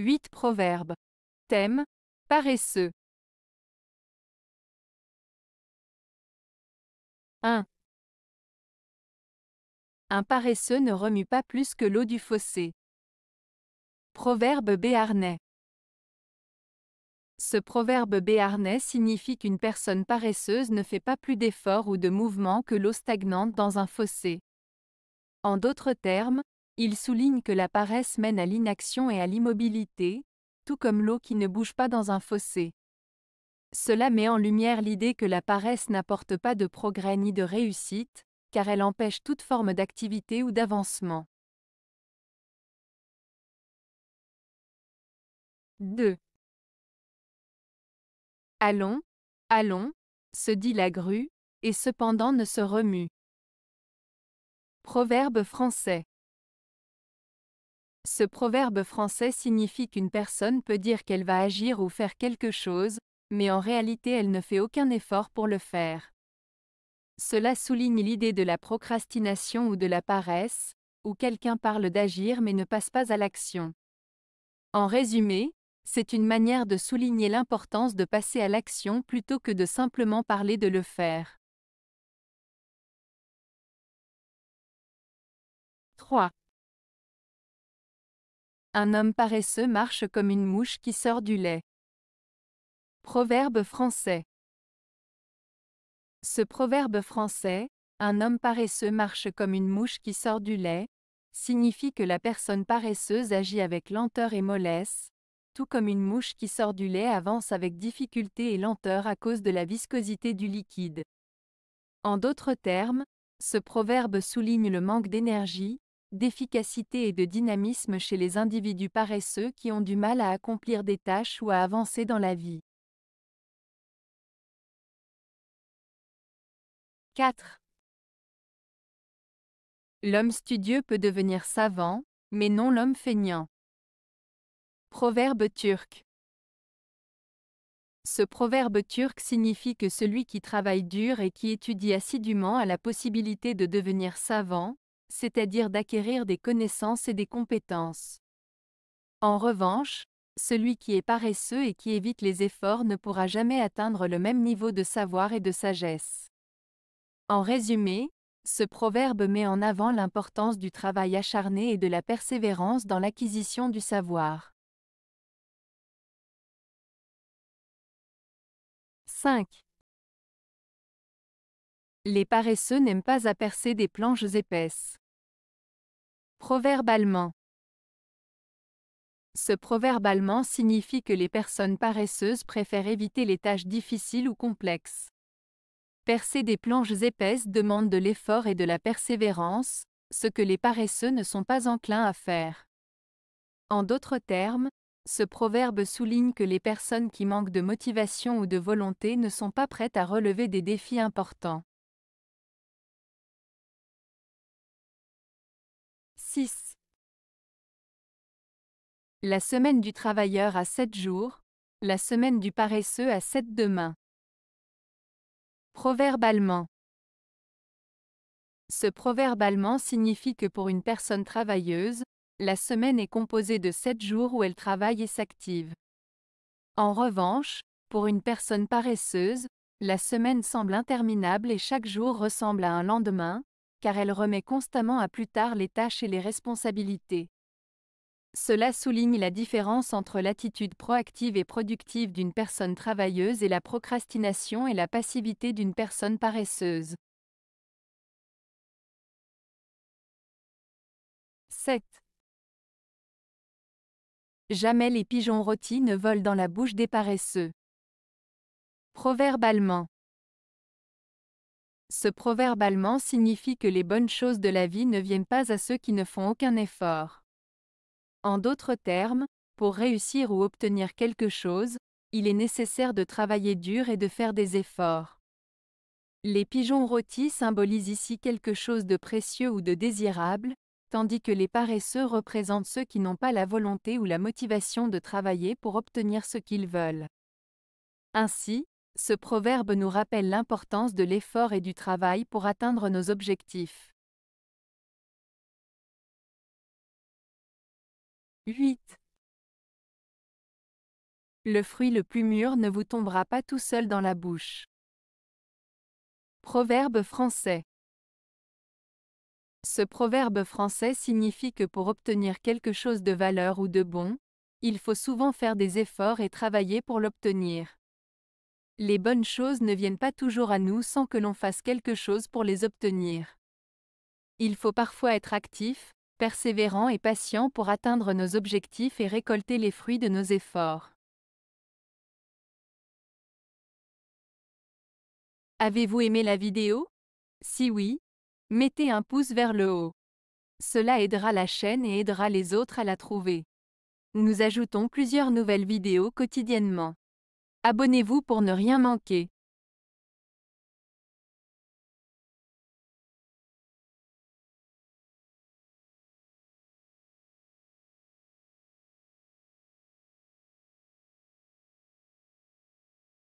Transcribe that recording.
8 proverbes. Thème: paresseux. 1. Un paresseux ne remue pas plus que l'eau du fossé. Proverbe béarnais. Ce proverbe béarnais signifie qu'une personne paresseuse ne fait pas plus d'efforts ou de mouvements que l'eau stagnante dans un fossé. En d'autres termes, il souligne que la paresse mène à l'inaction et à l'immobilité, tout comme l'eau qui ne bouge pas dans un fossé. Cela met en lumière l'idée que la paresse n'apporte pas de progrès ni de réussite, car elle empêche toute forme d'activité ou d'avancement. 2. Allons, allons, se dit la grue, et cependant ne se remue. Proverbe français. Ce proverbe français signifie qu'une personne peut dire qu'elle va agir ou faire quelque chose, mais en réalité elle ne fait aucun effort pour le faire. Cela souligne l'idée de la procrastination ou de la paresse, où quelqu'un parle d'agir mais ne passe pas à l'action. En résumé, c'est une manière de souligner l'importance de passer à l'action plutôt que de simplement parler de le faire. 3. Un homme paresseux marche comme une mouche qui sort du lait. Proverbe français. Ce proverbe français, un homme paresseux marche comme une mouche qui sort du lait, signifie que la personne paresseuse agit avec lenteur et mollesse, tout comme une mouche qui sort du lait avance avec difficulté et lenteur à cause de la viscosité du liquide. En d'autres termes, ce proverbe souligne le manque d'énergie, d'efficacité et de dynamisme chez les individus paresseux qui ont du mal à accomplir des tâches ou à avancer dans la vie. 4. L'homme studieux peut devenir savant, mais non l'homme feignant. Proverbe turc. Ce proverbe turc signifie que celui qui travaille dur et qui étudie assidûment a la possibilité de devenir savant, c'est-à-dire d'acquérir des connaissances et des compétences. En revanche, celui qui est paresseux et qui évite les efforts ne pourra jamais atteindre le même niveau de savoir et de sagesse. En résumé, ce proverbe met en avant l'importance du travail acharné et de la persévérance dans l'acquisition du savoir. 5. Les paresseux n'aiment pas à percer des planches épaisses. Proverbe allemand. Ce proverbe allemand signifie que les personnes paresseuses préfèrent éviter les tâches difficiles ou complexes. Percer des planches épaisses demande de l'effort et de la persévérance, ce que les paresseux ne sont pas enclins à faire. En d'autres termes, ce proverbe souligne que les personnes qui manquent de motivation ou de volonté ne sont pas prêtes à relever des défis importants. 6. La semaine du travailleur a 7 jours, la semaine du paresseux a 7 demain. Proverbe allemand. Ce proverbe allemand signifie que pour une personne travailleuse, la semaine est composée de 7 jours où elle travaille et s'active. En revanche, pour une personne paresseuse, la semaine semble interminable et chaque jour ressemble à un lendemain, car elle remet constamment à plus tard les tâches et les responsabilités. Cela souligne la différence entre l'attitude proactive et productive d'une personne travailleuse et la procrastination et la passivité d'une personne paresseuse. 7. Jamais les pigeons rôtis ne volent dans la bouche des paresseux. Proverbe allemand. Ce proverbe allemand signifie que les bonnes choses de la vie ne viennent pas à ceux qui ne font aucun effort. En d'autres termes, pour réussir ou obtenir quelque chose, il est nécessaire de travailler dur et de faire des efforts. Les pigeons rôtis symbolisent ici quelque chose de précieux ou de désirable, tandis que les paresseux représentent ceux qui n'ont pas la volonté ou la motivation de travailler pour obtenir ce qu'ils veulent. Ainsi, ce proverbe nous rappelle l'importance de l'effort et du travail pour atteindre nos objectifs. 8. Le fruit le plus mûr ne vous tombera pas tout seul dans la bouche. Proverbe français. Ce proverbe français signifie que pour obtenir quelque chose de valeur ou de bon, il faut souvent faire des efforts et travailler pour l'obtenir. Les bonnes choses ne viennent pas toujours à nous sans que l'on fasse quelque chose pour les obtenir. Il faut parfois être actif, persévérant et patient pour atteindre nos objectifs et récolter les fruits de nos efforts. Avez-vous aimé la vidéo? Si oui, mettez un pouce vers le haut. Cela aidera la chaîne et aidera les autres à la trouver. Nous ajoutons plusieurs nouvelles vidéos quotidiennement. Abonnez-vous pour ne rien manquer.